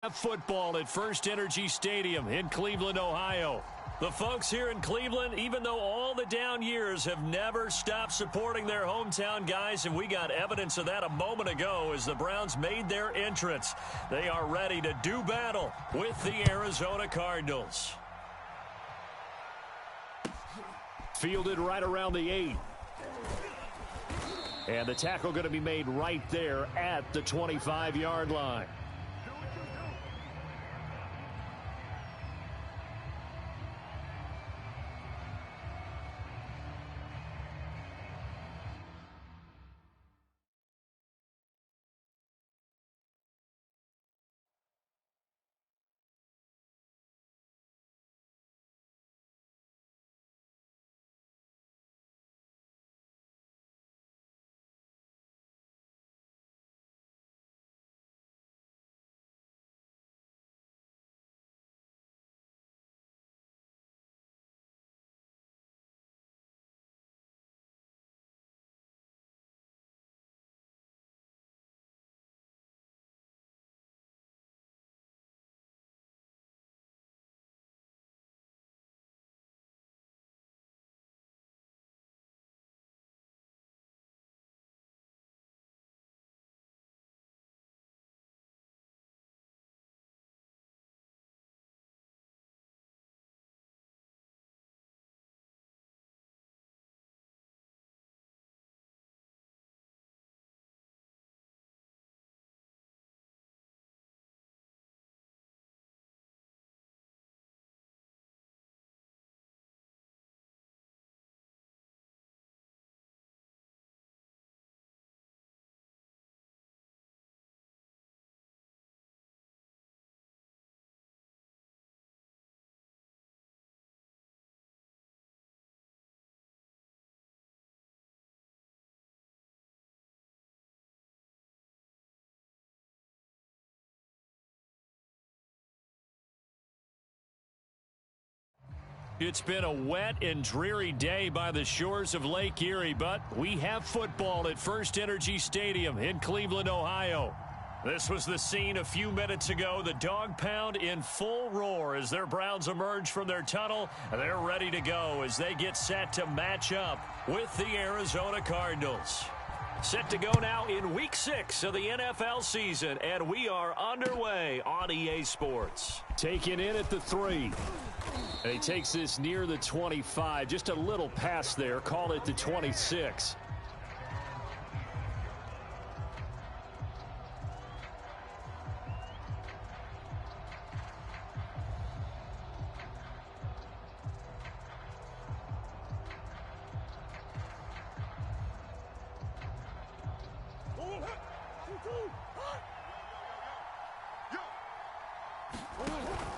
Football at First Energy Stadium in Cleveland, Ohio. The folks here in Cleveland, even though all the down years, have never stopped supporting their hometown guys, and we got evidence of that a moment ago as the Browns made their entrance. They are ready to do battle with the Arizona Cardinals. Fielded right around the 8. And the tackle going to be made right there at the 25-yard line. It's been a wet and dreary day by the shores of Lake Erie, but we have football at First Energy Stadium in Cleveland, Ohio. This was the scene a few minutes ago. The dog pound in full roar as their Browns emerge from their tunnel. They're ready to go as they get set to match up with the Arizona Cardinals. Set to go now in Week 6 of the NFL season, and we are underway on EA Sports. Taken in at the 3. And he takes this near the 25. Just a little pass there. Call it the 26.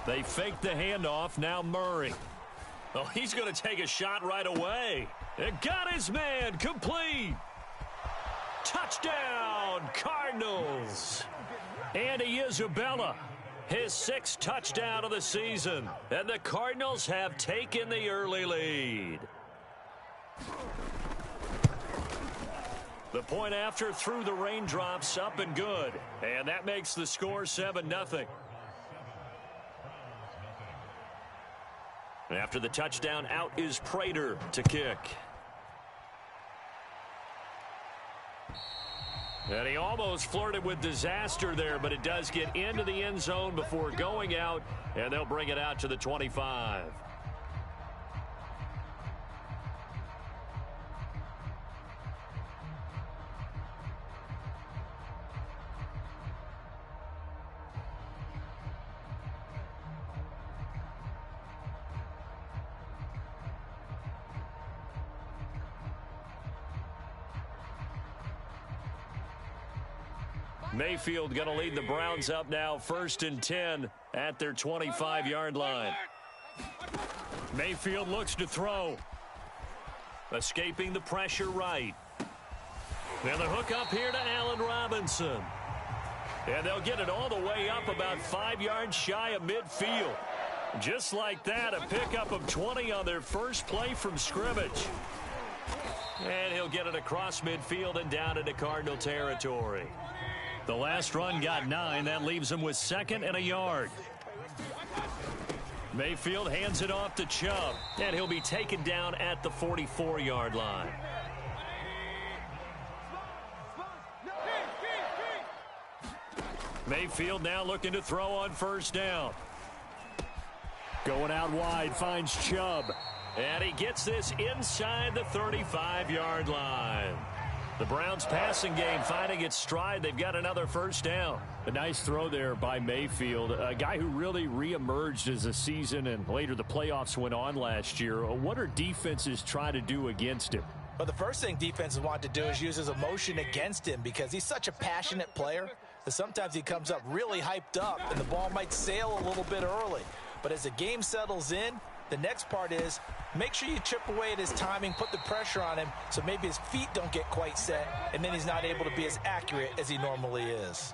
They fake the handoff. Now Murray. Oh, he's going to take a shot right away. It got his man. Complete. Touchdown, Cardinals. Andy Isabella, his 6th touchdown of the season. And the Cardinals have taken the early lead. The point after through the raindrops, up and good. And that makes the score 7-0. After the touchdown, out is Prater to kick. And he almost flirted with disaster there, but it does get into the end zone before going out, and they'll bring it out to the 25. Mayfield going to lead the Browns up now, 1st and 10 at their 25-yard line. Mayfield looks to throw. Escaping the pressure right. And the hook up here to Allen Robinson. And they'll get it all the way up about 5 yards shy of midfield. Just like that, a pickup of 20 on their first play from scrimmage. And he'll get it across midfield and down into Cardinal territory. The last run got 9. That leaves him with 2nd and a yard. Mayfield hands it off to Chubb, and he'll be taken down at the 44-yard line. Mayfield now looking to throw on 1st down. Going out wide, finds Chubb. And he gets this inside the 35-yard line. The Browns passing game finding its stride. They've got another 1st down. A nice throw there by Mayfield, a guy who really reemerged as the season and later the playoffs went on last year. What are defenses trying to do against him? Well, the first thing defenses want to do is use his emotion against him because he's such a passionate player that sometimes he comes up really hyped up and the ball might sail a little bit early. But as the game settles in, the next part is make sure you chip away at his timing, put the pressure on him so maybe his feet don't get quite set, and then he's not able to be as accurate as he normally is.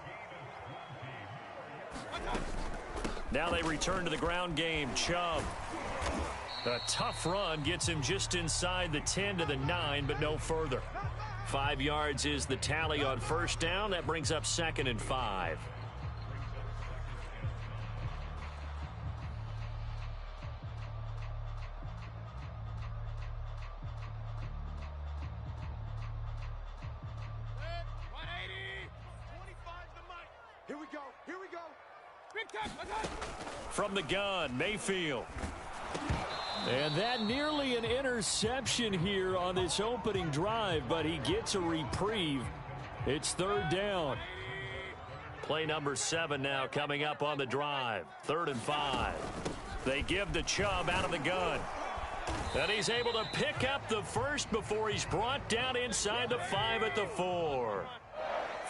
Now they return to the ground game. Chubb. A tough run gets him just inside the 10 to the 9, but no further. 5 yards is the tally on 1st down. That brings up 2nd and 5. From the gun, Mayfield. And that nearly an interception here on this opening drive, but he gets a reprieve. It's 3rd down. Play number 7 now coming up on the drive. 3rd and 5. They give to Chubb out of the gun. And he's able to pick up the 1st before he's brought down inside the 5 at the 4.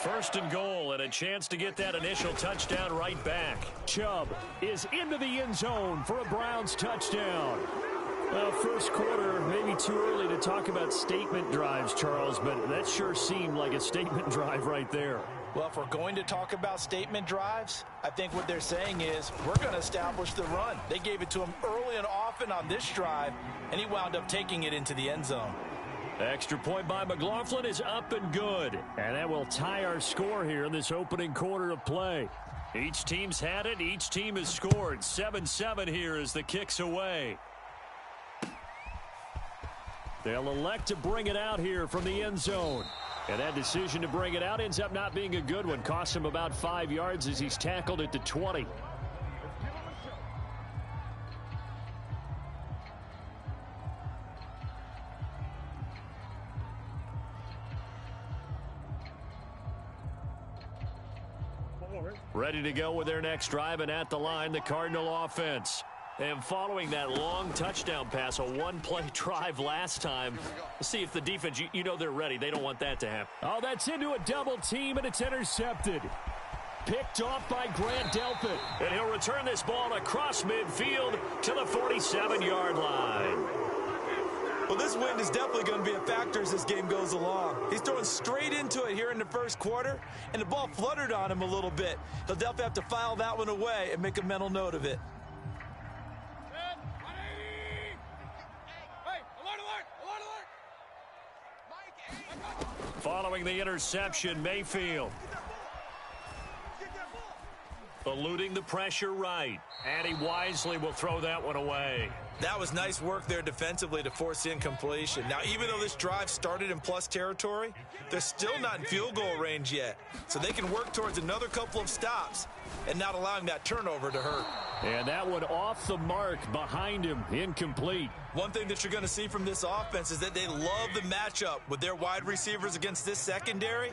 1st and goal, and a chance to get that initial touchdown right back. Chubb is into the end zone for a Browns touchdown. Well, 1st quarter, maybe too early to talk about statement drives, Charles, but that sure seemed like a statement drive right there. Well, if we're going to talk about statement drives, I think what they're saying is we're going to establish the run. They gave it to him early and often on this drive, and he wound up taking it into the end zone. Extra point by McLaughlin is up and good. And that will tie our score here in this opening quarter of play. Each team's had it. Each team has scored. 7-7 here as the kick's away. They'll elect to bring it out here from the end zone. And that decision to bring it out ends up not being a good one. Costs him about 5 yards as he's tackled at the 20. Ready to go with their next drive, and at the line, the Cardinal offense. And following that long touchdown pass, a one-play drive last time, let's see if the defense, you know they're ready. They don't want that to happen. Oh, that's into a double team, and it's intercepted. Picked off by Grant Delpit. And he'll return this ball across midfield to the 47-yard line. Well, this wind is definitely going to be a factor as this game goes along. He's throwing straight into it here in the 1st quarter, and the ball fluttered on him a little bit. He'll definitely have to file that one away and make a mental note of it. Following the interception, Mayfield. Eluding the pressure right. And he wisely will throw that one away. That was nice work there defensively to force incompletion. Now, even though this drive started in plus territory, they're still not in field goal range yet. So they can work towards another couple of stops and not allowing that turnover to hurt. And that one off the mark behind him, incomplete. One thing that you're going to see from this offense is that they love the matchup with their wide receivers against this secondary.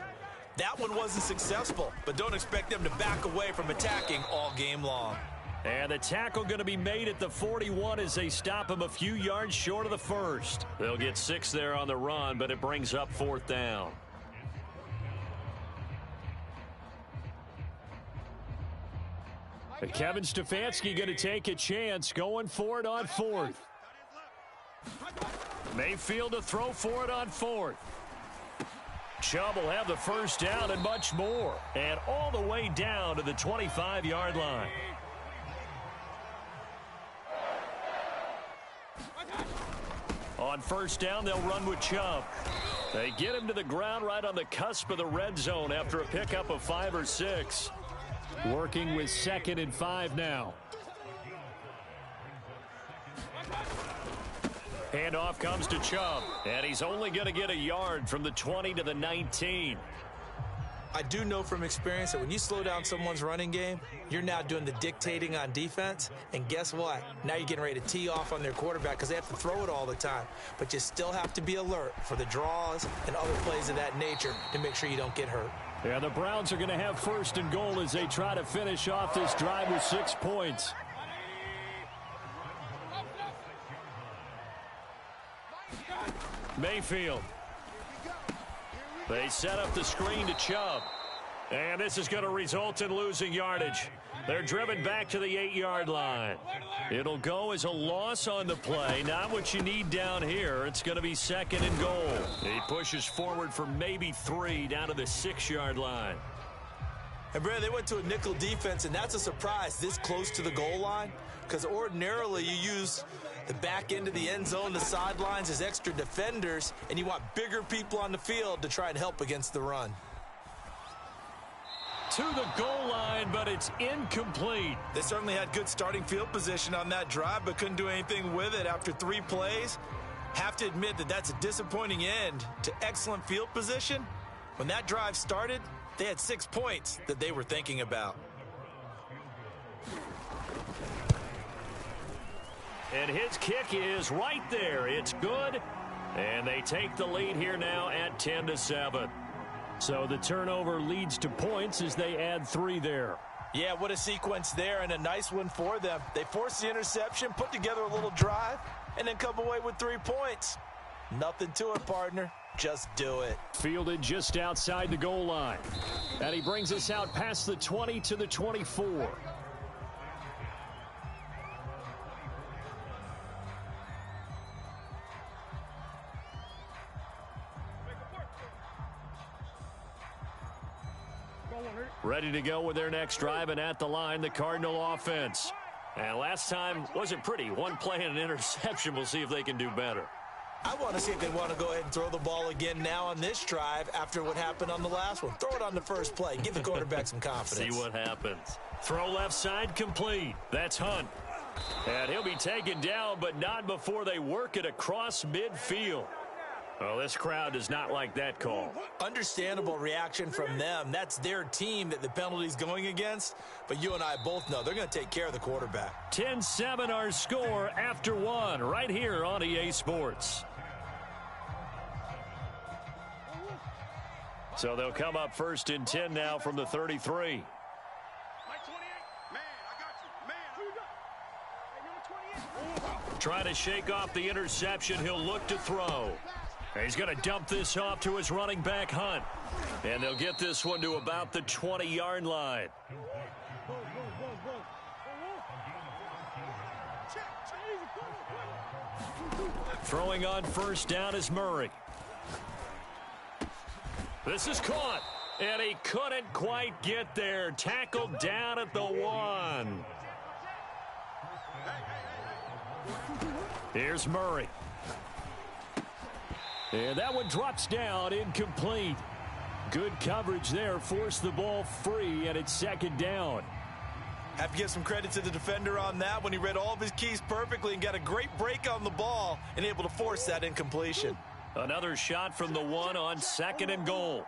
That one wasn't successful, but don't expect them to back away from attacking all game long. And the tackle going to be made at the 41 as they stop him a few yards short of the 1st. They'll get 6 there on the run, but it brings up 4th down. And Kevin Stefanski going to take a chance, going for it on 4th. Mayfield to throw for it on 4th. Chubb will have the 1st down and much more. And all the way down to the 25-yard line. On 1st down, they'll run with Chubb. They get him to the ground right on the cusp of the red zone after a pickup of 5 or 6. Working with 2nd and 5 now. Handoff comes to Chubb, and he's only going to get a yard from the 20 to the 19. I do know from experience that when you slow down someone's running game, you're now doing the dictating on defense. And guess what? Now you're getting ready to tee off on their quarterback because they have to throw it all the time. But you still have to be alert for the draws and other plays of that nature to make sure you don't get hurt. Yeah, the Browns are going to have 1st and goal as they try to finish off this drive with 6 points. Mayfield. They set up the screen to Chubb. And this is going to result in losing yardage. They're driven back to the 8-yard line. It'll go as a loss on the play. Not what you need down here. It's going to be 2nd and goal. He pushes forward for maybe 3 down to the 6-yard line. And, Brad, they went to a nickel defense, and that's a surprise this close to the goal line because ordinarily you use the back end of the end zone, the sidelines as extra defenders, and you want bigger people on the field to try and help against the run. To the goal line, but it's incomplete. They certainly had good starting field position on that drive, but couldn't do anything with it after 3 plays. Have to admit that that's a disappointing end to excellent field position. When that drive started, they had 6 points that they were thinking about. And his kick is right there. It's good. And they take the lead here now at 10-7. So the turnover leads to points as they add 3 there. Yeah, what a sequence there, and a nice one for them. They force the interception, put together a little drive, and then come away with 3 points. Nothing to it, partner. Just do it. Fielded just outside the goal line. And he brings us out past the 20 to the 24. Ready to go with their next drive, and at the line, the Cardinal offense. And last time wasn't pretty. 1 play and an interception. We'll see if they can do better. I want to see if they want to go ahead and throw the ball again now on this drive after what happened on the last one. Throw it on the first play. Give the quarterback some confidence. See what happens. Throw left side complete. That's Hunt. And he'll be taken down, but not before they work it across midfield. Oh, this crowd does not like that call. Understandable reaction from them. That's their team that the penalty's going against. But you and I both know they're going to take care of the quarterback. 10-7 our score after 1 right here on EA Sports. So they'll come up 1st and 10 now from the 33. Trying to shake off the interception. He'll look to throw. He's going to dump this off to his running back, Hunt. And they'll get this one to about the 20-yard line. Throwing on 1st down is Murray. This is caught. And he couldn't quite get there. Tackled down at the 1. Here's Murray. And that one drops down, incomplete. Good coverage there, forced the ball free, and it's 2nd down. Have to give some credit to the defender on that when he read all of his keys perfectly and got a great break on the ball and able to force that incompletion. Another shot from the 1 on 2nd and goal.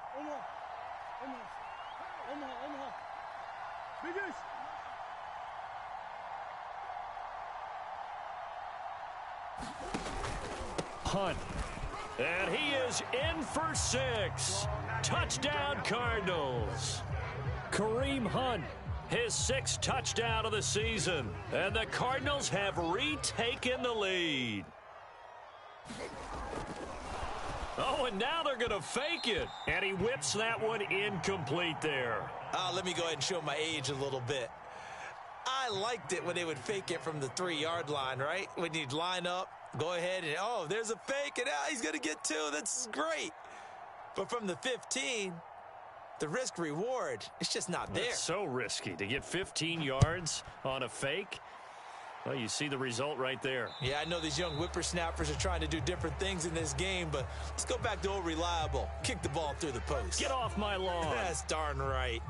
Hunt. And he is in for 6. Touchdown, Cardinals. Kareem Hunt, his 6th touchdown of the season. And the Cardinals have retaken the lead. Oh, and now they're going to fake it. And he whips that one incomplete there. Let me go ahead and show my age a little bit. I liked it when they would fake it from the 3-yard line, right? When you'd line up, go ahead and, oh, there's a fake, and he's going to get 2. That's great. But from the 15, the risk-reward, it's just not there. It's so risky to get 15 yards on a fake. Well, you see the result right there. Yeah, I know these young whippersnappers are trying to do different things in this game, but let's go back to old reliable. Kick the ball through the post. Get off my lawn. That's darn right.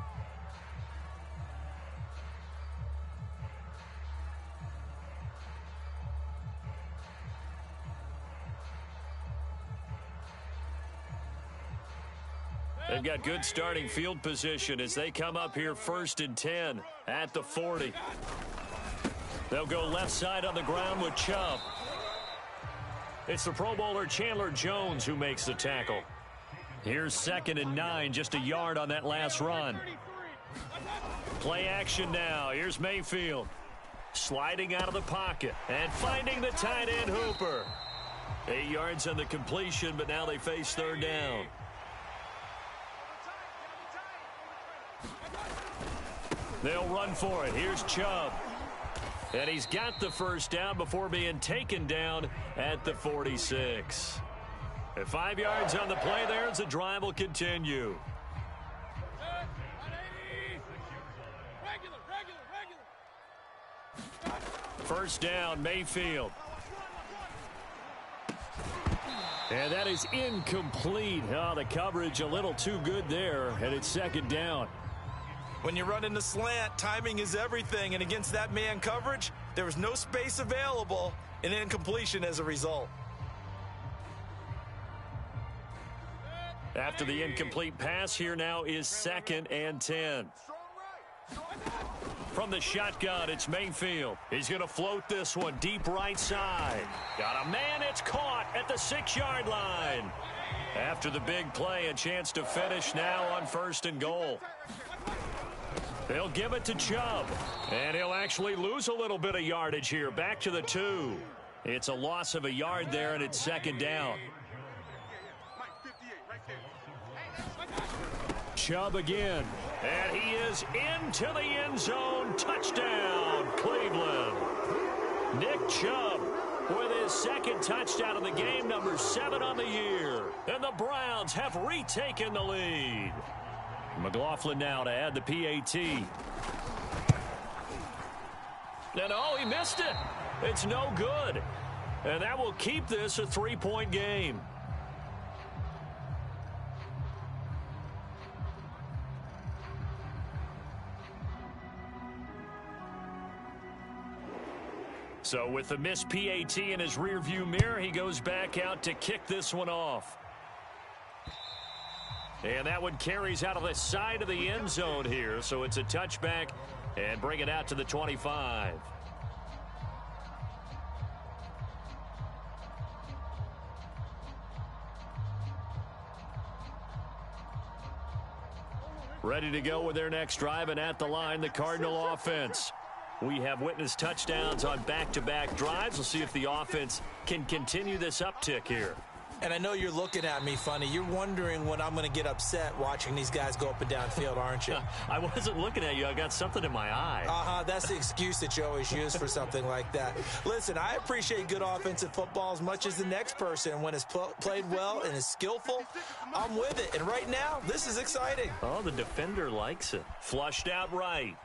They've got good starting field position as they come up here 1st and 10 at the 40. They'll go left side on the ground with Chubb. It's the Pro Bowler Chandler Jones who makes the tackle. Here's 2nd and 9, just a yard on that last run. Play action now. Here's Mayfield. Sliding out of the pocket and finding the tight end Hooper. 8 yards on the completion, but now they face 3rd down. They'll run for it. Here's Chubb. And he's got the 1st down before being taken down at the 46. And 5 yards on the play there as the drive will continue. First down, Mayfield. And that is incomplete. Oh, the coverage a little too good there, and it's 2nd down. When you run in the slant, timing is everything, and against that man coverage, there was no space available, and incompletion as a result. After the incomplete pass, here now is 2nd and 10. From the shotgun, it's Mayfield. He's going to float this one deep right side. Got a man, it's caught at the 6-yard line. After the big play, a chance to finish now on 1st and goal. They'll give it to Chubb, and he'll actually lose a little bit of yardage here. Back to the 2. It's a loss of a yard there, and it's 2nd down. Chubb again, and he is into the end zone. Touchdown, Cleveland. Nick Chubb with his 2nd touchdown of the game, number 7 on the year. And the Browns have retaken the lead. McLaughlin now to add the PAT. And oh, he missed it. It's no good. And that will keep this a 3-point game. So with the missed PAT in his rearview mirror, he goes back out to kick this one off. And that one carries out of the side of the end zone here. So it's a touchback and bring it out to the 25. Ready to go with their next drive, and at the line, the Cardinal offense. We have witnessed touchdowns on back-to-back drives. We'll see if the offense can continue this uptick here. And I know you're looking at me funny. You're wondering when I'm going to get upset watching these guys go up and down field, aren't you? I wasn't looking at you. I got something in my eye. That's the excuse that you always use for something like that. Listen, I appreciate good offensive football as much as the next person. When it's played well and is skillful, I'm with it. And right now, this is exciting. Oh, the defender likes it. Flushed out right.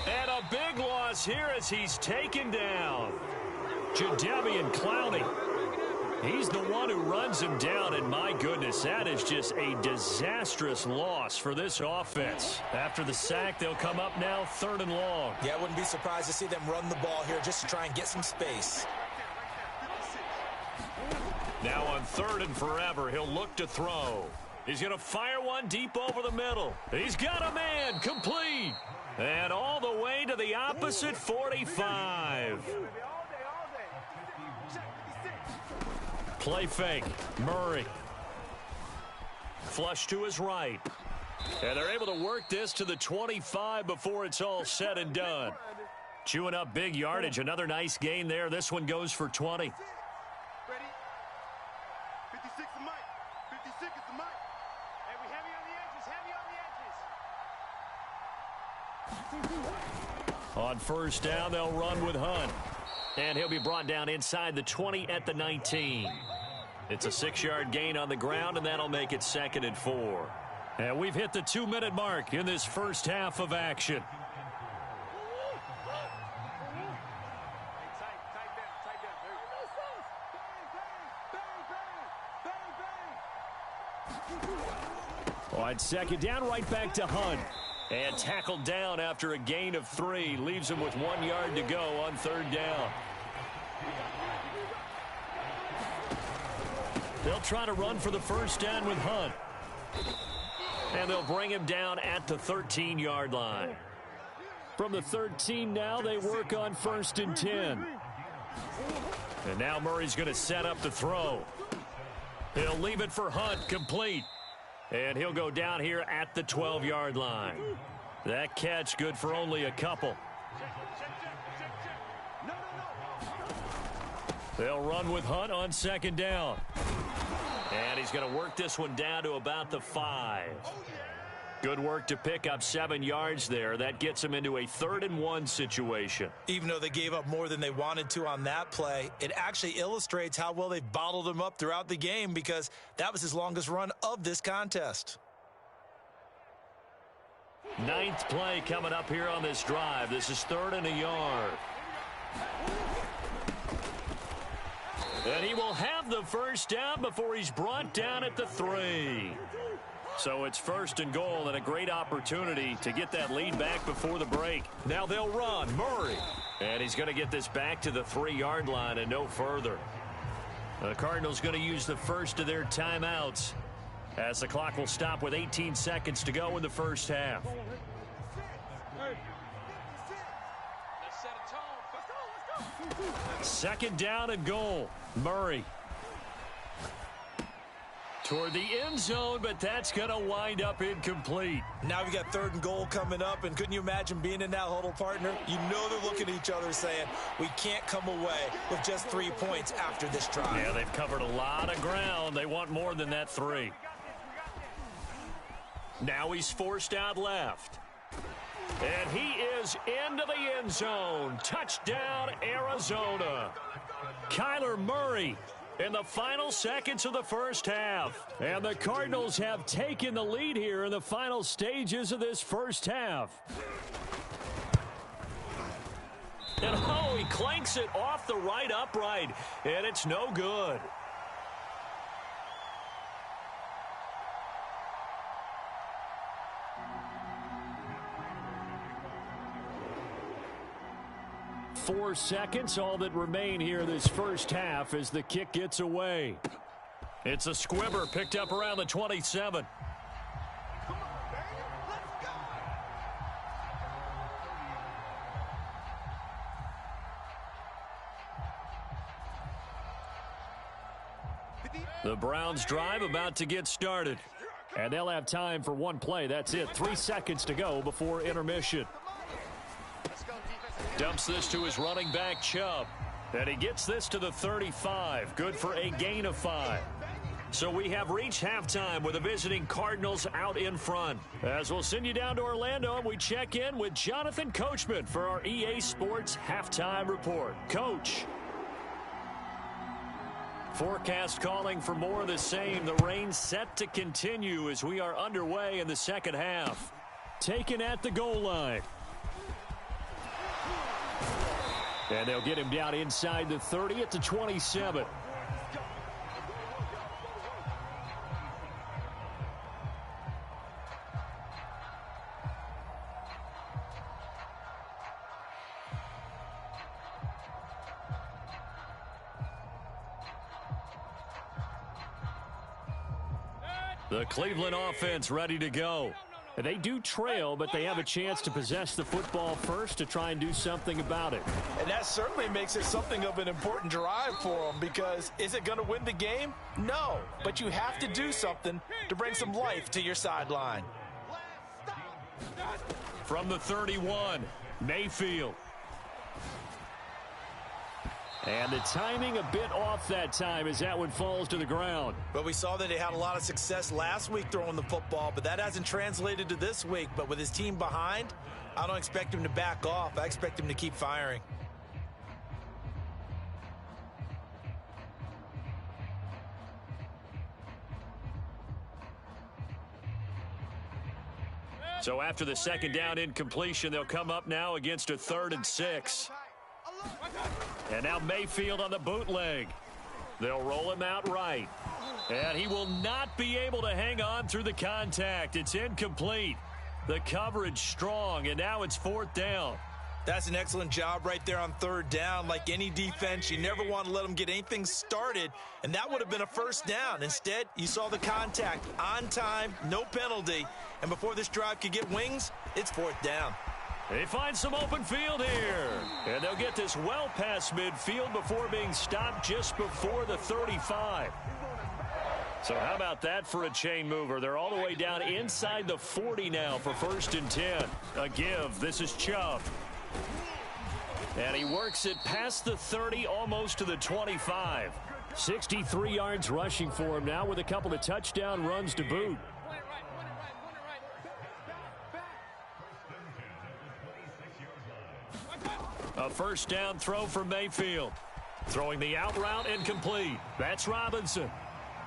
And a big loss here as he's taken down. Jadeveon Clowney. He's the one who runs him down, and my goodness, that is just a disastrous loss for this offense. After the sack, they'll come up now 3rd and long. Yeah, I wouldn't be surprised to see them run the ball here just to try and get some space. Now on 3rd and forever, he'll look to throw. He's going to fire one deep over the middle. He's got a man, complete. And all the way to the opposite 45. Play fake. Murray. Flush to his right. And they're able to work this to the 25 before it's all said and done. Chewing up big yardage. Another nice gain there. This one goes for 20. Ready? 56 is Mike. 56 is the Mike. Hey, we heavy on the edges. Heavy on the edges. On 1st down, they'll run with Hunt. And he'll be brought down inside the 20 at the 19. It's a 6-yard gain on the ground, and that'll make it 2nd and 4. And we've hit the 2-minute mark in this first half of action. On second down, right back to Hunt. And tackled down after a gain of 3. Leaves him with 1 yard to go on third down. They'll try to run for the first down with Hunt. And they'll bring him down at the 13-yard line. From the 13 now, they work on 1st and 10. And now Murray's going to set up the throw. He'll leave it for Hunt, complete. And he'll go down here at the 12-yard line. That catch good for only a couple. They'll run with Hunt on second down. And he's going to work this one down to about the 5. Good work to pick up 7 yards there. That gets him into a 3rd and 1 situation. Even though they gave up more than they wanted to on that play, it actually illustrates how well they bottled him up throughout the game, because that was his longest run of this contest. 9th play coming up here on this drive. This is 3rd and a yard. And he will have the first down before he's brought down at the 3. So it's 1st and goal, and a great opportunity to get that lead back before the break. Now they'll run. Murray. And he's going to get this back to the 3-yard line and no further. The Cardinals going to use the first of their timeouts as the clock will stop with 18 seconds to go in the first half. Second down and goal. Murray. Toward the end zone, but that's going to wind up incomplete. Now we got 3rd and goal coming up, and couldn't you imagine being in that huddle, partner? You know they're looking at each other saying, we can't come away with just 3 points after this drive. Yeah, they've covered a lot of ground. They want more than that 3. Now he's forced out left. And he is into the end zone. Touchdown, Arizona. Kyler Murray in the final seconds of the first half. And the Cardinals have taken the lead here in the final stages of this first half. And oh, he clanks it off the right upright, and it's no good. Four seconds, all that remain here this first half as the kick gets away. It's a squibber picked up around the 27. The Browns drive about to get started. And they'll have time for one play. That's it. 3 seconds to go before intermission. Dumps this to his running back, Chubb. And he gets this to the 35. Good for a gain of 5. So we have reached halftime with the visiting Cardinals out in front. As we'll send you down to Orlando, and we check in with Jonathan Coachman for our EA Sports Halftime Report. Coach. Forecast calling for more of the same. The rain set to continue as we are underway in the second half. Taken at the goal line. And they'll get him down inside the 30 at the 27. The Cleveland offense ready to go. They do trail, but they have a chance to possess the football first to try and do something about it. And that certainly makes it something of an important drive for them, because is it going to win the game? No, but you have to do something to bring some life to your sideline. From the 31, Mayfield. And the timing a bit off that time as that one falls to the ground. But we saw that he had a lot of success last week throwing the football, but that hasn't translated to this week. But with his team behind, I don't expect him to back off. I expect him to keep firing. So after the second down incompletion, they'll come up now against a 3rd and 6. And now Mayfield on the bootleg. They'll roll him out right. And he will not be able to hang on through the contact. It's incomplete. The coverage strong, and now it's 4th down. That's an excellent job right there on 3rd down. Like any defense, you never want to let them get anything started, and that would have been a 1st down. Instead, you saw the contact on time, no penalty, and before this drive could get wings, it's 4th down. They find some open field here, and they'll get this well past midfield before being stopped just before the 35. So how about that for a chain mover? They're all the way down inside the 40 now for 1st and 10. A give. This is Chubb. And he works it past the 30, almost to the 25. 63 yards rushing for him now with a couple of touchdown runs to boot. A 1st down throw from Mayfield. Throwing the out route incomplete. That's Robinson.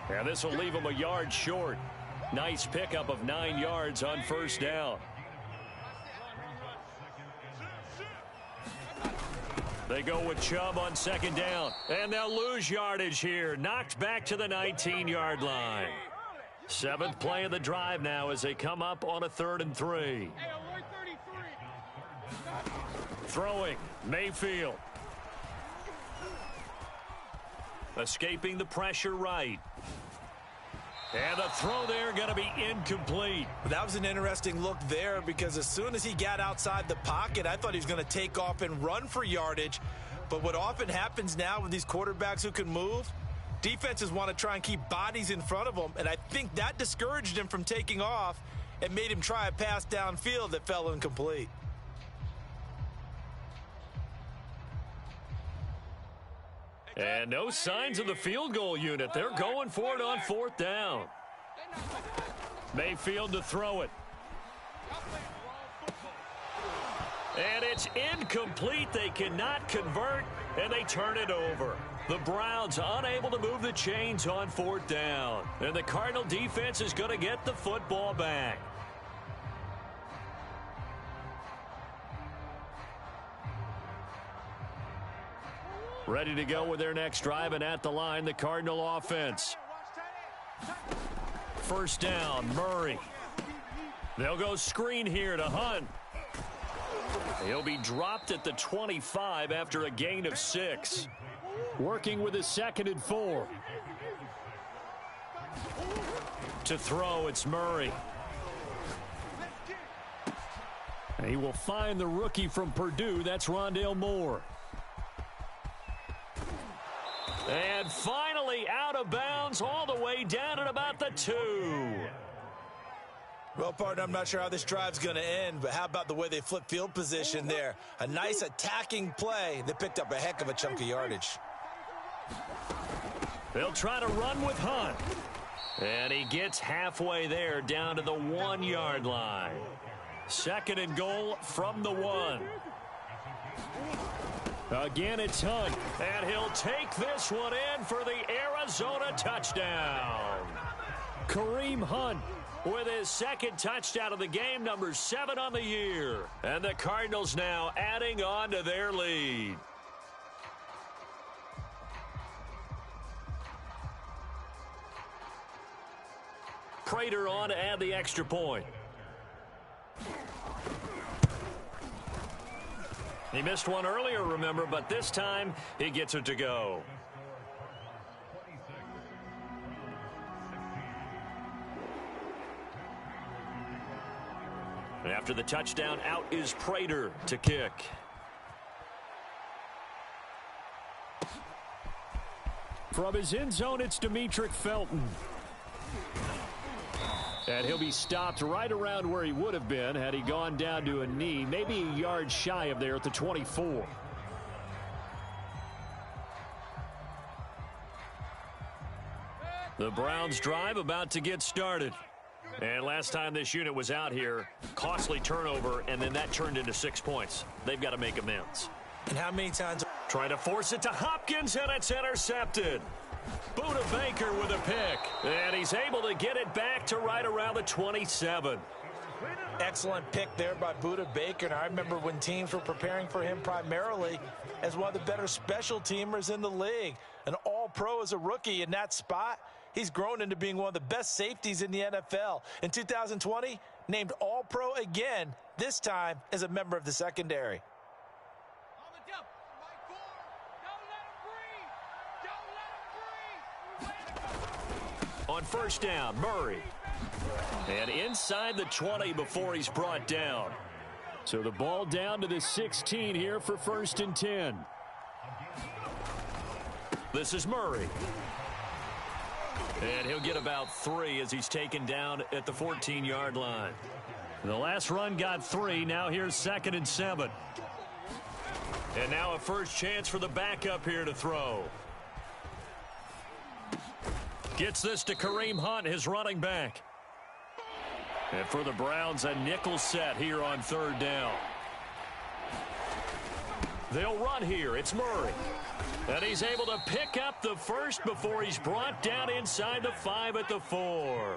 And this will leave him a yard short. Nice pickup of 9 yards on 1st down. They go with Chubb on 2nd down. And they'll lose yardage here. Knocked back to the 19-yard line. 7th play of the drive now as they come up on a 3rd and 3. Throwing, Mayfield. Escaping the pressure right. And the throw there going to be incomplete. That was an interesting look there because as soon as he got outside the pocket, I thought he was going to take off and run for yardage. But what often happens now with these quarterbacks who can move, defenses want to try and keep bodies in front of them, and I think that discouraged him from taking off and made him try a pass downfield that fell incomplete. And no signs of the field goal unit. They're going for it on 4th down. Mayfield to throw it. And it's incomplete. They cannot convert, and they turn it over. The Browns unable to move the chains on 4th down. And the Cardinal defense is going to get the football back. Ready to go with their next drive, and at the line, the Cardinal offense. 1st down, Murray. They'll go screen here to Hunt. He'll be dropped at the 25 after a gain of 6. Working with his 2nd and 4. To throw, it's Murray. And he will find the rookie from Purdue. That's Rondale Moore. And finally out of bounds all the way down at about the 2. Well, partner, I'm not sure how this drive's going to end, but how about the way they flip field position there? A nice attacking play. They picked up a heck of a chunk of yardage. They'll try to run with Hunt. And he gets halfway there down to the 1-yard line. 2nd and goal from the 1. Again, it's Hunt, and he'll take this one in for the Arizona touchdown. Kareem Hunt with his 2nd touchdown of the game, number 7 on the year. And the Cardinals now adding on to their lead. Prater on to add the extra point. He missed one earlier, remember, but this time he gets it to go. And after the touchdown, out is Prater to kick. From his end zone, it's Demetric Felton. And he'll be stopped right around where he would have been had he gone down to a knee, maybe a yard shy of there at the 24. The Browns drive about to get started. And last time this unit was out here, costly turnover, and then that turned into 6 points. They've got to make amends. And how many times? Trying to force it to Hopkins, and it's intercepted. Buda Baker with a pick, and he's able to get it back to right around the 27. Excellent pick there by Buda Baker. And I remember when teams were preparing for him primarily as one of the better special teamers in the league. An all-pro as a rookie in that spot. He's grown into being one of the best safeties in the NFL. In 2020, named All-Pro again, this time as a member of the secondary. On first down, Murray. And inside the 20 before he's brought down. So the ball down to the 16 here for 1st and 10. This is Murray. And he'll get about 3 as he's taken down at the 14-yard line. The last run got 3. Now here's 2nd and 7. And now a first chance for the backup here to throw. Gets this to Kareem Hunt, his running back. And for the Browns, a nickel set here on 3rd down. They'll run here. It's Murray. And he's able to pick up the first before he's brought down inside the 5 at the 4.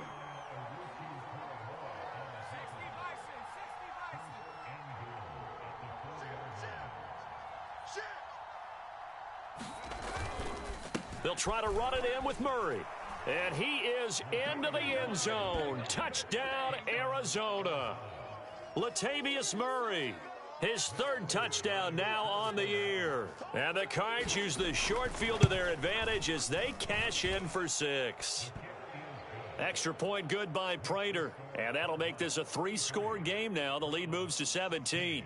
They'll try to run it in with Murray. And he is into the end zone. Touchdown, Arizona. Latavius Murray, his 3rd touchdown now on the year. And the Cards use the short field to their advantage as they cash in for 6. Extra point good by Prater. And that'll make this a 3-score game now. The lead moves to 17.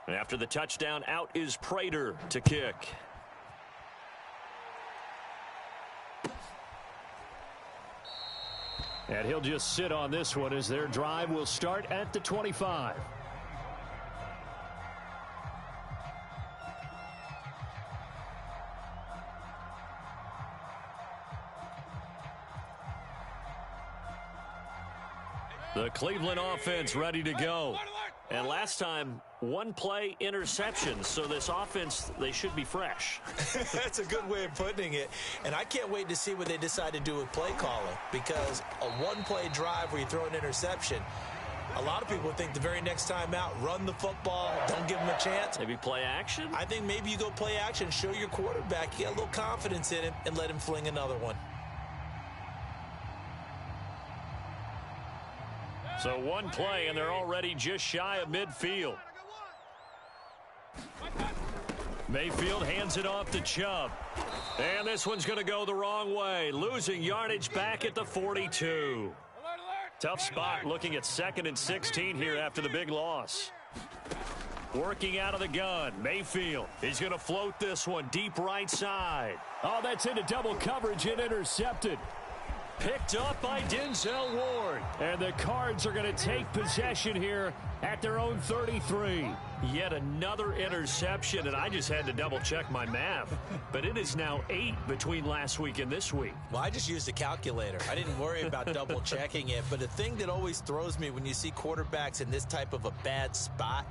After the touchdown, out is Prater to kick. And he'll just sit on this one as their drive will start at the 25. The Cleveland offense ready to go. And last time, 1-play interception. So this offense, they should be fresh. That's a good way of putting it. And I can't wait to see what they decide to do with play calling. Because a 1-play drive where you throw an interception, a lot of people think the very next time out, run the football, don't give them a chance. Maybe play action? I think maybe you go play action, show your quarterback you got a little confidence in him, and let him fling another one. So 1 play, and they're already just shy of midfield. Mayfield hands it off to Chubb. And this one's going to go the wrong way. Losing yardage back at the 42. Tough spot looking at 2nd and 16 here after the big loss. Working out of the gun. Mayfield. He's going to float this one deep right side. Oh, that's into double coverage and intercepted. Picked up by Denzel Ward. And the Cards are going to take possession here at their own 33. Yet another interception, and I just had to double-check my math. But it is now 8 between last week and this week. Well, I just used a calculator. I didn't worry about double-checking it. But the thing that always throws me when you see quarterbacks in this type of a bad spot,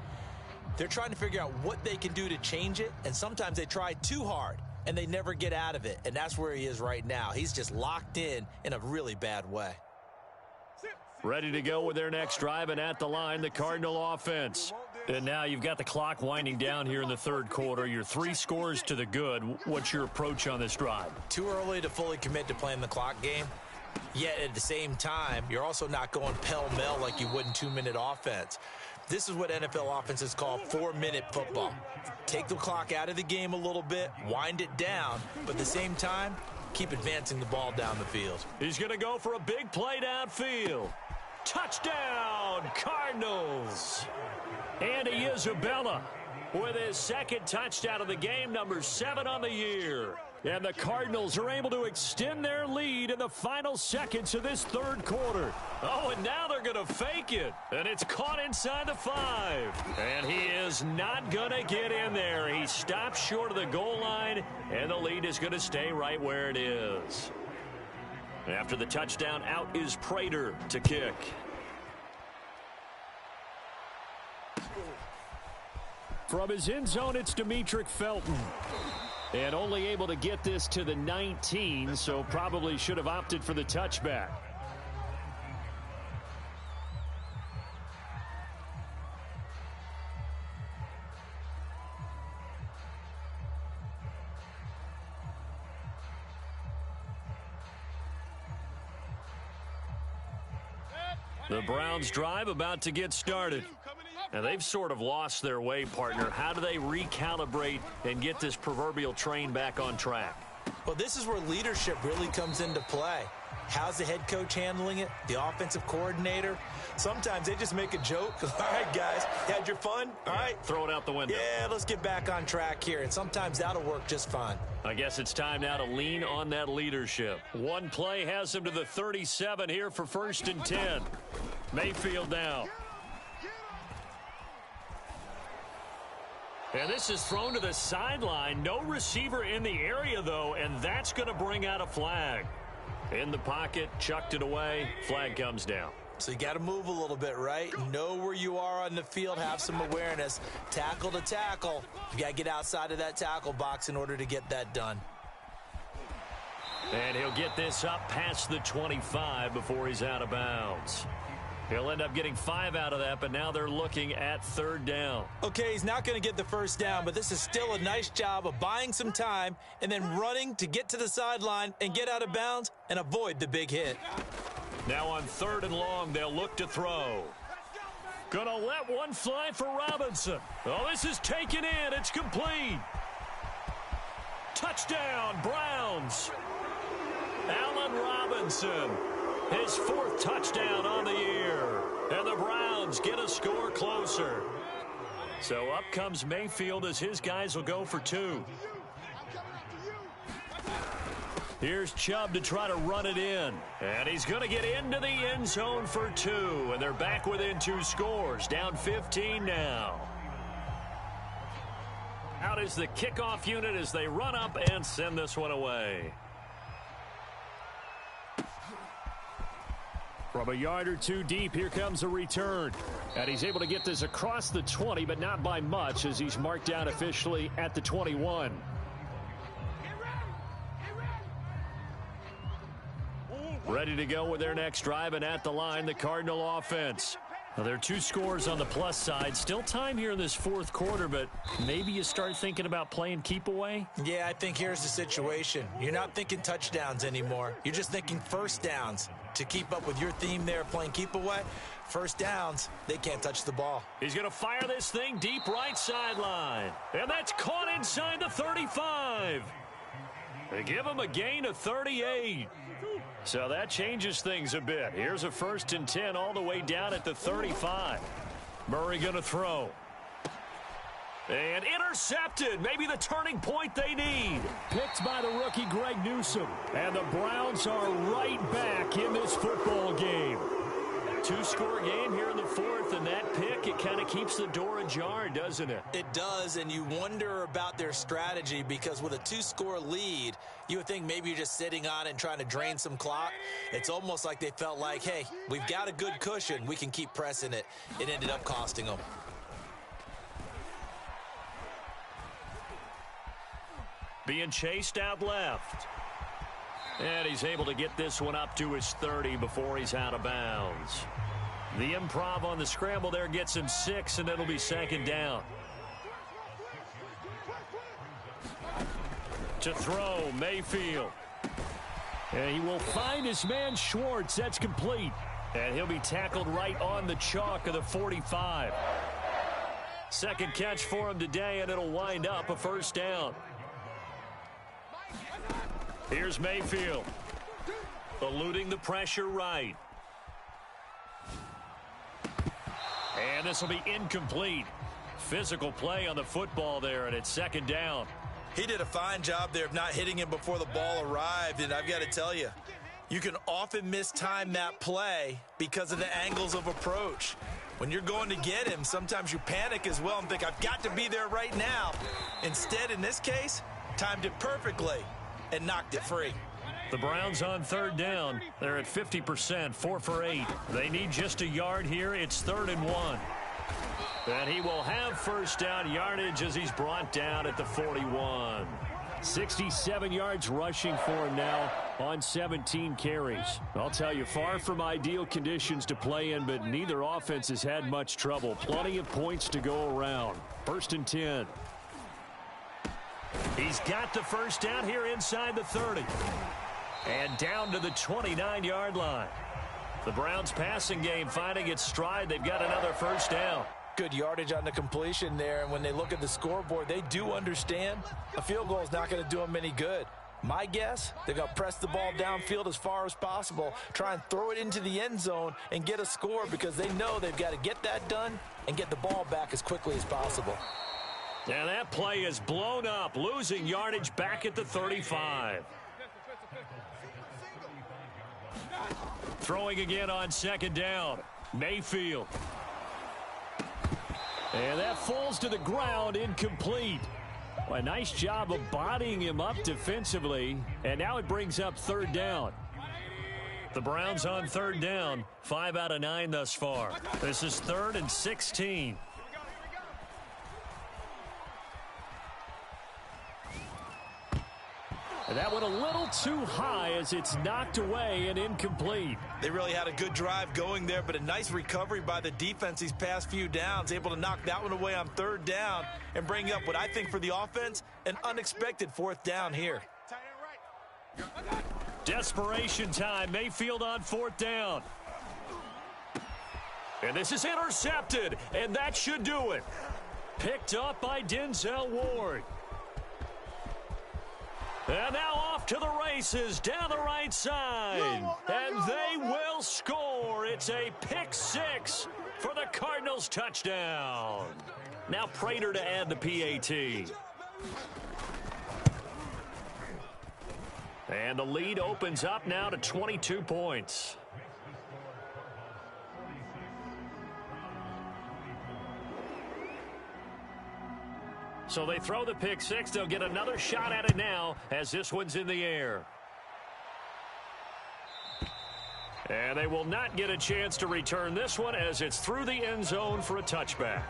they're trying to figure out what they can do to change it, and sometimes they try too hard. And they never get out of it. And that's where he is right now. He's just locked in a really bad way. Ready to go with their next drive, and at the line, the Cardinal offense. And now you've got the clock winding down here in the 3rd quarter. You're 3 scores to the good. What's your approach on this drive? Too early to fully commit to playing the clock game. Yet at the same time, you're also not going pell-mell like you would in 2-minute offense. This is what NFL offenses call 4-minute football. Take the clock out of the game a little bit, wind it down, but at the same time, keep advancing the ball down the field. He's going to go for a big play downfield. Touchdown, Cardinals. Andy Isabella with his 2nd touchdown of the game, number 7 on the year. And the Cardinals are able to extend their lead in the final seconds of this 3rd quarter. Oh, and now they're going to fake it. And it's caught inside the 5. And he is not going to get in there. He stops short of the goal line, and the lead is going to stay right where it is. After the touchdown, out is Prater to kick. From his end zone, it's Demetric Felton. And only able to get this to the 19, so probably should have opted for the touchback. The Browns drive about to get started. And they've sort of lost their way, partner. How do they recalibrate and get this proverbial train back on track? Well, this is where leadership really comes into play. How's the head coach handling it? The offensive coordinator? Sometimes they just make a joke. All right, guys, you had your fun? All right. Throw it out the window. Yeah, let's get back on track here. And sometimes that'll work just fine. I guess it's time now to lean on that leadership. One play has him to the 37 here for 1st and 10. Mayfield now. And this is thrown to the sideline. No receiver in the area, though, and that's going to bring out a flag. In the pocket, chucked it away, flag comes down. So you got to move a little bit, right? Know where you are on the field, have some awareness. Tackle to tackle. You got to get outside of that tackle box in order to get that done. And he'll get this up past the 25 before he's out of bounds. He'll end up getting 5 out of that, but now they're looking at 3rd down. Okay, he's not going to get the 1st down, but this is still a nice job of buying some time and then running to get to the sideline and get out of bounds and avoid the big hit. Now on 3rd and long, they'll look to throw. Gonna let one fly for Robinson. Oh, this is taken in. It's complete. Touchdown, Browns. Allen Robinson. His 4th touchdown on the year. And the Browns get a score closer. So up comes Mayfield as his guys will go for 2. Here's Chubb to try to run it in. And he's going to get into the end zone for 2. And they're back within 2 scores. Down 15 now. Out is the kickoff unit as they run up and send this one away. From a yard or 2 deep, here comes a return. And he's able to get this across the 20, but not by much as he's marked down officially at the 21. Ready to go with their next drive, and at the line, the Cardinal offense. Now, there are 2 scores on the plus side. Still time here in this 4th quarter, but maybe you start thinking about playing keep away? Yeah, I think here's the situation. You're not thinking touchdowns anymore. You're just thinking 1st downs. To keep up with your theme there, playing keep away, 1st downs, they can't touch the ball. He's going to fire this thing deep right sideline. And that's caught inside the 35. They give him a gain of 38. So that changes things a bit. Here's a 1st and 10 all the way down at the 35. Murray going to throw. And intercepted. Maybe the turning point they need. Picked by the rookie Greg Newsome. And the Browns are right back in this football game. 2-score game here in the 4th, and that pick, it kind of keeps the door ajar, doesn't it? It does, and you wonder about their strategy because with a 2-score lead, you would think maybe you're just sitting on it and trying to drain some clock. It's almost like they felt like, hey, we've got a good cushion. We can keep pressing it. It ended up costing them. Being chased out left. And he's able to get this one up to his 30 before he's out of bounds. The improv on the scramble there gets him 6, and it'll be 2nd down. To throw, Mayfield. And he will find his man Schwartz. That's complete. And he'll be tackled right on the chalk of the 45. 2nd catch for him today, and it'll wind up a 1st down. Here's Mayfield. Eluding the pressure right. And this will be incomplete. Physical play on the football there, and it's 2nd down. He did a fine job there of not hitting him before the ball arrived, and I've got to tell you, you can often mistime that play because of the angles of approach. When you're going to get him, sometimes you panic as well and think, I've got to be there right now. Instead, in this case, timed it perfectly and knocked it free. The Browns on 3rd down. They're at 50%, 4 for 8. They need just a yard here. It's 3rd and 1. And he will have 1st down yardage as he's brought down at the 41. 67 yards rushing for him now on 17 carries. I'll tell you, far from ideal conditions to play in, but neither offense has had much trouble. Plenty of points to go around. 1st and 10. He's got the 1st down here inside the 30. And down to the 29-yard line. The Browns passing game finding its stride. They've got another first down. Good yardage on the completion there, and when they look at the scoreboard, they do understand a field goal is not going to do them any good. My guess, they're going to press the ball downfield as far as possible, try and throw it into the end zone and get a score because they know they've got to get that done and get the ball back as quickly as possible. And that play is blown up, losing yardage back at the 35. Throwing again on second down. Mayfield. And that falls to the ground, incomplete. Well, a nice job of bodying him up defensively. And now it brings up third down. The Browns on third down, 5 out of 9 thus far. This is 3rd and 16. And that went a little too high as it's knocked away and incomplete. They really had a good drive going there, but a nice recovery by the defense these past few downs, able to knock that one away on third down and bring up what I think for the offense, an unexpected 4th down here. Desperation time. Mayfield on 4th down. And this is intercepted, and that should do it. Picked up by Denzel Ward. And now off to the races down the right side. And they will score. It's a pick 6 for the Cardinals touchdown. Now Prater to add the PAT. And the lead opens up now to 22 points. So they throw the pick 6. They'll get another shot at it now as this one's in the air. And they will not get a chance to return this one as it's through the end zone for a touchback.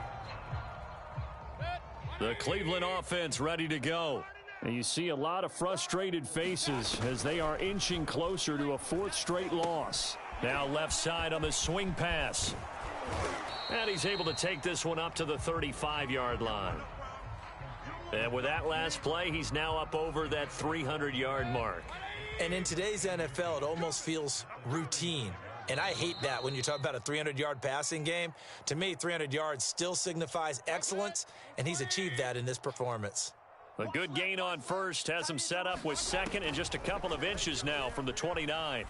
The Cleveland offense ready to go. And you see a lot of frustrated faces as they are inching closer to a 4th straight loss. Now left side on the swing pass. And he's able to take this one up to the 35-yard line. And with that last play, he's now up over that 300-yard mark. And in today's NFL, it almost feels routine. And I hate that when you talk about a 300-yard passing game. To me, 300 yards still signifies excellence, and he's achieved that in this performance. A good gain on first has him set up with second and just a couple of inches now from the 29.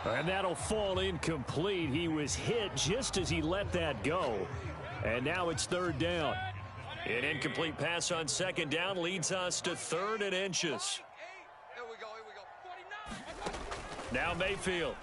And that'll fall incomplete. He was hit just as he let that go. And now it's third down. An incomplete pass on second down leads us to 3rd and inches. Here we go. Now Mayfield.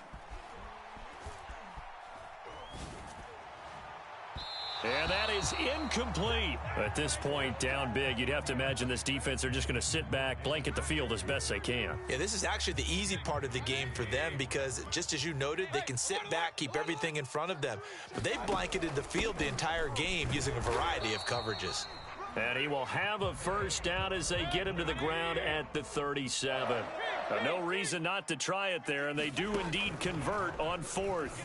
And that is incomplete. At this point, down big, you'd have to imagine this defense are just going to sit back, blanket the field as best they can. Yeah, this is actually the easy part of the game for them because, just as you noted, they can sit back, keep everything in front of them. But they've blanketed the field the entire game using a variety of coverages. And he will have a first down as they get him to the ground at the 37. No reason not to try it there, and they do indeed convert on 4th.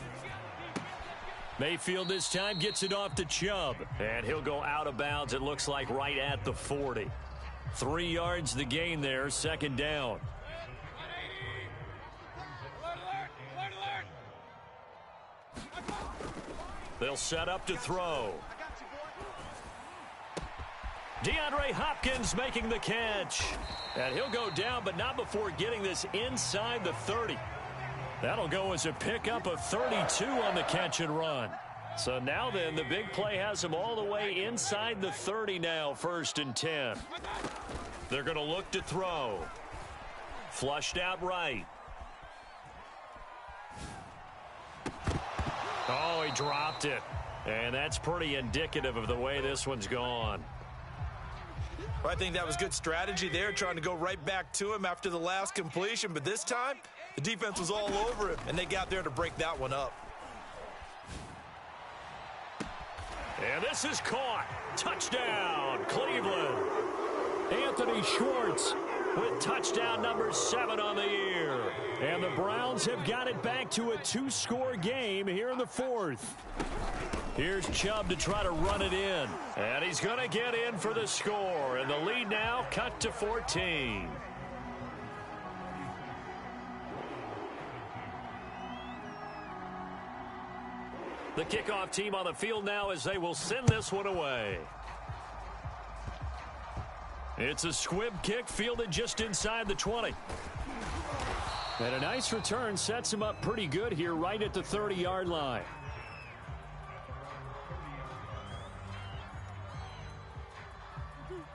Mayfield this time gets it off to Chubb. And he'll go out of bounds, it looks like, right at the 40. 3 yards the gain there, second down. They'll set up to throw. DeAndre Hopkins making the catch. And he'll go down, but not before getting this inside the 30. That'll go as a pickup of 32 on the catch and run. So now then, the big play has him all the way inside the 30 now, 1st and 10. They're going to look to throw. Flushed out right. Oh, he dropped it. And that's pretty indicative of the way this one's gone. Well, I think that was good strategy there, trying to go right back to him after the last completion. But this time, the defense was all over him, and they got there to break that one up. And this is caught. Touchdown, Cleveland. Anthony Schwartz with touchdown number 7 on the year. And the Browns have got it back to a 2-score game here in the 4th. Here's Chubb to try to run it in. And he's going to get in for the score. And the lead now cut to 14. The kickoff team on the field now as they will send this one away. It's a squib kick fielded just inside the 20. And a nice return sets him up pretty good here right at the 30-yard line.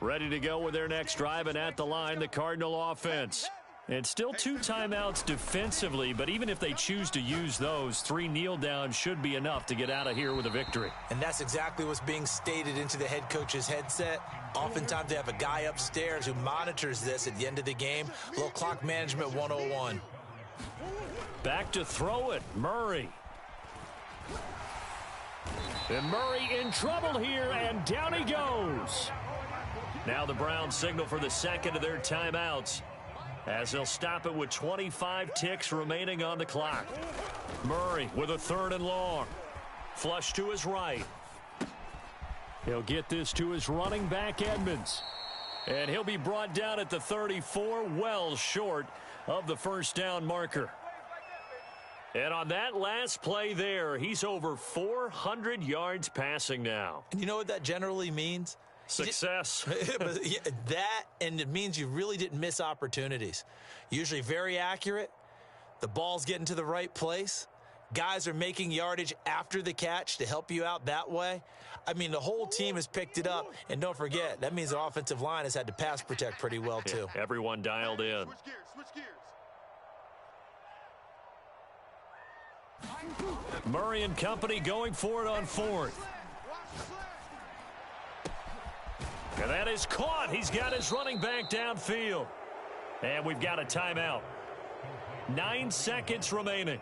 Ready to go with their next drive, and at the line, the Cardinal offense. And still 2 timeouts defensively, but even if they choose to use those, 3 kneel downs should be enough to get out of here with a victory. And that's exactly what's being stated into the head coach's headset. Oftentimes they have a guy upstairs who monitors this at the end of the game. A little clock management 101. Back to throw it, Murray. And Murray in trouble here, and down he goes. Now the Browns signal for the second of their timeouts, as they'll stop it with 25 ticks remaining on the clock. Murray with a 3rd and long. Flush to his right. He'll get this to his running back, Edmonds. And he'll be brought down at the 34, well short of the first down marker. And on that last play there, he's over 400 yards passing now. And you know what that generally means? Success. That, and it means you really didn't miss opportunities. Usually very accurate. The ball's getting to the right place. Guys are making yardage after the catch to help you out that way. I mean, the whole team has picked it up. And don't forget, that means the offensive line has had to pass protect pretty well, too. Yeah, everyone dialed in. Switch gears, switch gears. Murray and company going for it on 4th. And that is caught. He's got his running back downfield. And we've got a timeout. 9 seconds remaining.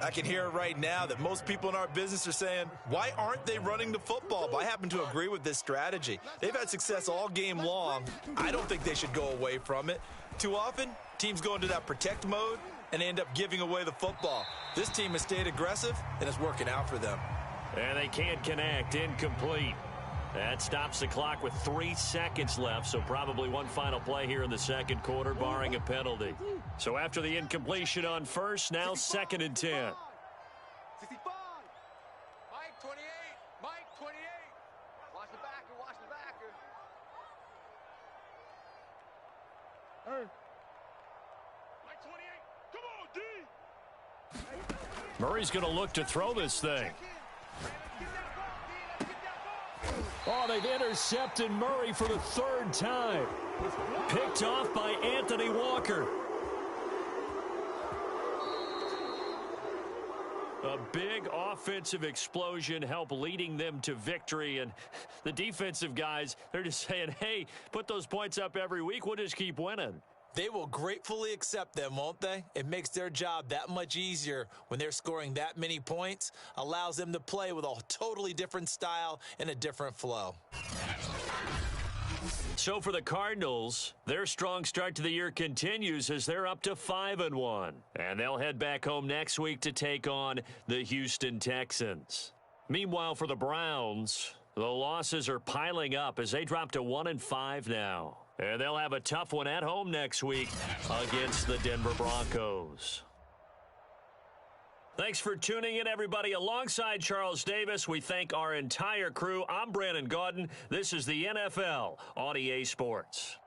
I can hear it right now that most people in our business are saying, why aren't they running the football? But I happen to agree with this strategy. They've had success all game long. I don't think they should go away from it. Too often, teams go into that protect mode and end up giving away the football. This team has stayed aggressive, and it's working out for them. And they can't connect. Incomplete. That stops the clock with 3 seconds left, so probably one final play here in the second quarter, barring a penalty. So after the incompletion on first, now 2nd and 10. 65. Mike 28. Mike 28. Watch the backer. Watch the backer. Hey. Mike 28. Come on, D. Murray's going to look to throw this thing. Oh, they've intercepted Murray for the 3rd time. Picked off by Anthony Walker. A big offensive explosion helped leading them to victory. And the defensive guys, they're just saying, hey, put those points up every week. We'll just keep winning. They will gratefully accept them, won't they? It makes their job that much easier when they're scoring that many points. Allows them to play with a totally different style and a different flow. So for the Cardinals, their strong start to the year continues as they're up to 5-1. And they'll head back home next week to take on the Houston Texans. Meanwhile, for the Browns, the losses are piling up as they drop to 1-5 now. And they'll have a tough one at home next week against the Denver Broncos. Thanks for tuning in, everybody. Alongside Charles Davis, we thank our entire crew. I'm Brandon Gaudin. This is the NFL on EA Sports.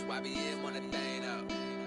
YBN want a thing up.